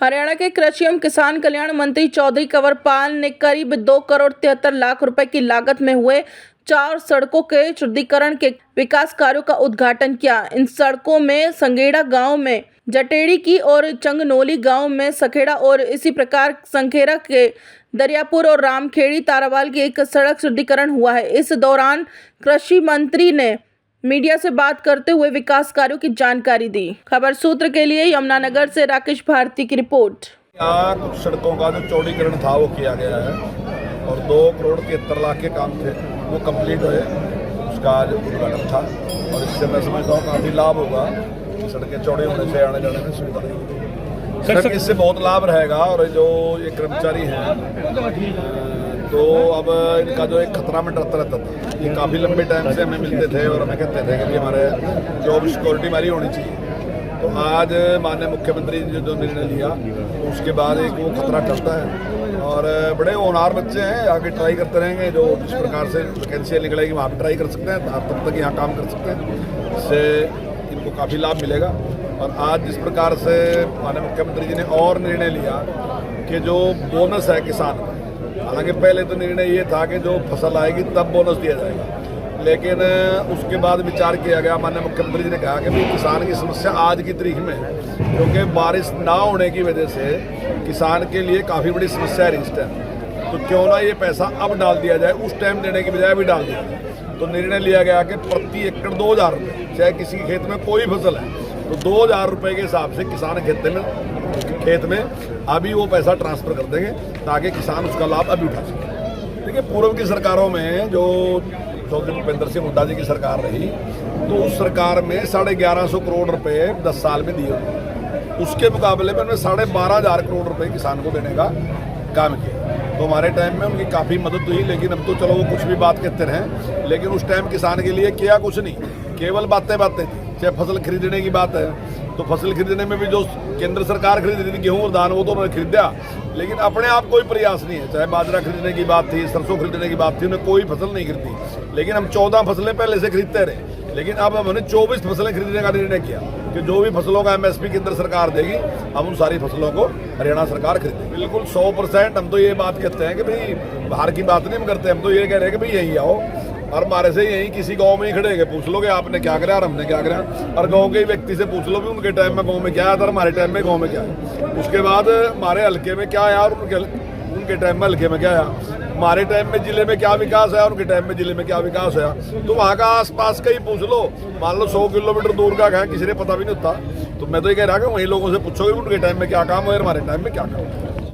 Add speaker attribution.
Speaker 1: हरियाणा के कृषि एवं किसान कल्याण मंत्री चौधरी कंवरपाल ने करीब 2 करोड़ 73 लाख रुपए की लागत में हुए 4 सड़कों के सुदृढ़ीकरण के विकास कार्यों का उद्घाटन किया। इन सड़कों में संगेड़ा गांव में जटेड़ी की और चंगनौली गांव में सखेड़ा और इसी प्रकार संखेरा के दरियापुर और रामखेड़ी तारावाल की एक सड़क सुदृढ़ीकरण हुआ है। इस दौरान कृषि मंत्री ने मीडिया से बात करते हुए विकास कार्यों की जानकारी दी। खबर सूत्र के लिए यमुनानगर से राकेश भारती की रिपोर्ट।
Speaker 2: यहाँ कुछ सड़कों का जो चौड़ीकरण था वो किया गया है और 2 करोड़ 73 लाख के काम थे वो कंप्लीट हुए, उसका आज उद्घाटन था और इससे मैं समझता हूँ काफ़ी लाभ होगा। सड़कें चौड़ी होने से आने जाने में सुविधा रहेगी सर, इससे बहुत लाभ रहेगा। और जो ये कर्मचारी हैं तो अब इनका जो एक खतरा में डरता रहता था, ये काफ़ी लंबे टाइम से हमें मिलते थे और हमें कहते थे कि हमारे जॉब सिक्योरिटी हमारी होनी चाहिए। तो आज माननीय मुख्यमंत्री ने जो निर्णय लिया उसके बाद एक वो खतरा टलता है और बड़े होनहार बच्चे हैं, आगे ट्राई करते रहेंगे। जो जिस प्रकार से वैकेंसी निकलेगी वहाँ पर ट्राई कर सकते हैं, तब तक यहाँ काम कर सकते हैं, इससे इनको काफ़ी लाभ मिलेगा। और आज जिस प्रकार से माननीय मुख्यमंत्री जी ने और निर्णय लिया कि जो बोनस है किसान का, हालांकि पहले तो निर्णय ये था कि जो फसल आएगी तब बोनस दिया जाएगा, लेकिन उसके बाद विचार किया गया। माननीय मुख्यमंत्री जी ने कहा कि भाई किसान की समस्या आज की तारीख में है, क्योंकि बारिश ना होने की वजह से किसान के लिए काफ़ी बड़ी समस्या है इस टाइम, तो क्यों ना ये पैसा अब डाल दिया जाए, उस टाइम देने की बजाय अभी डाल दिया जाए। तो निर्णय लिया गया कि प्रति एकड़ 2000 रुपये, चाहे किसी खेत में कोई फसल है तो 2000 रुपये के हिसाब से किसान खेत में अभी वो पैसा ट्रांसफ़र कर देंगे ताकि किसान उसका लाभ अभी उठा सके। देखिए, पूर्व की सरकारों में जो चौधरी भूपेंद्र सिंह हुड्डा जी की सरकार रही तो उस सरकार में 1150 करोड़ रुपए 10 साल में दिए, उसके मुकाबले में उन्होंने 12,500 करोड़ रुपए किसान को देने का काम किया। तो हमारे टाइम में उनकी काफ़ी मदद हुई, लेकिन अब तो चलो वो कुछ भी बात कहते रहें, लेकिन उस टाइम किसान के लिए किया कुछ नहीं, केवल बातें थी। चाहे फसल खरीदने की बात है तो फसल खरीदने में भी जो केंद्र सरकार खरीद रही थी गेहूँ और धान, वो तो उन्होंने खरीदा, लेकिन अपने आप कोई प्रयास नहीं है। चाहे बाजरा खरीदने की बात थी, सरसों खरीदने की बात थी, उन्हें कोई फसल नहीं खरीदी, लेकिन हम 14 फसलें पहले से खरीदते रहे, लेकिन अब हमने 24 फसलें खरीदने का निर्णय किया कि जो भी फसलों का MSP केंद्र सरकार देगी हम उन सारी फसलों को हरियाणा सरकार खरीदेगी। बिल्कुल 100% हम तो ये बात कहते हैं कि भाई बाहर की बात नहीं हम करते, हम तो ये कह रहे हैं कि भाई यहीं आओ और हमारे से यहीं किसी गांव में ही खड़े के पूछ लो कि आपने क्या करा और हमने क्या करा, और गांव के व्यक्ति से पूछ लो भी उनके टाइम में गांव में क्या आया था और हमारे टाइम में गांव में क्या है, उसके बाद हमारे हल्के में क्या आया और उनके टाइम में हल्के में क्या आया, हमारे टाइम में जिले में क्या विकास है और उनके टाइम में जिले में क्या विकास है। तो वहाँ का आसपास का ही पूछ लो, मान लो 100 किलोमीटर दूर का कहा किसी ने पता भी नहीं होता, तो मैं तो ये कह रहा कि वहीं लोगों से पूछोगे उनके टाइम में क्या काम हो और हमारे टाइम में क्या काम हो।